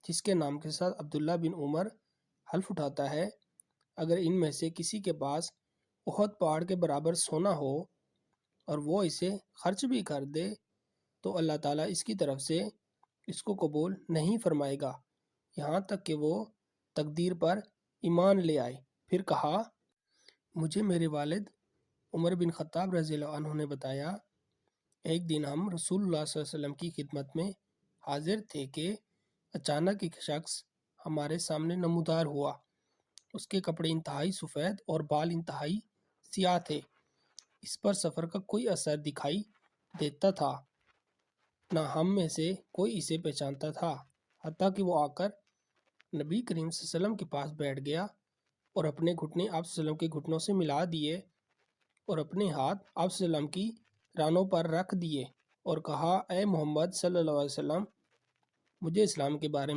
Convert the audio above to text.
جس کے نام کے ساتھ عبداللہ بن عمر حلف اٹھاتا ہے، اگر ان میں سے کسی کے پاس احد پہاڑ کے برابر سونا ہو اور وہ اسے خرچ بھی کر دے تو اللہ تعالیٰ اس کی طرف سے اس کو قبول نہیں فرمائے گا یہاں تک کہ وہ تقدیر پر ایمان لے آئے۔ پھر کہا، مجھے میرے والد عمر بن خطاب رضی اللہ عنہ نے بتایا، ایک دن ہم رسول اللہ صلی اللہ علیہ وسلم کی خدمت میں حاضر تھے کہ اچانک ایک شخص ہمارے سامنے نمودار ہوا۔ اس کے کپڑے انتہائی سفید اور بال انتہائی سیاہ تھے۔ اس پر سفر کا کوئی اثر دکھائی دیتا تھا، نہ ہم میں سے کوئی اسے پہچانتا تھا، حتیٰ کہ وہ آ کر نبی کریم صلی اللہ علیہ وسلم کے پاس بیٹھ گیا اور اپنے گھٹنے آپ صلی اللہ علیہ وسلم کے گھٹنوں سے ملا دیے اور اپنے ہاتھ آپ صلی اللہ علیہ وسلم کی رانوں پر رکھ دیے اور کہا، اے محمد صلی اللہ علیہ وسلم، مجھے اسلام کے بارے میں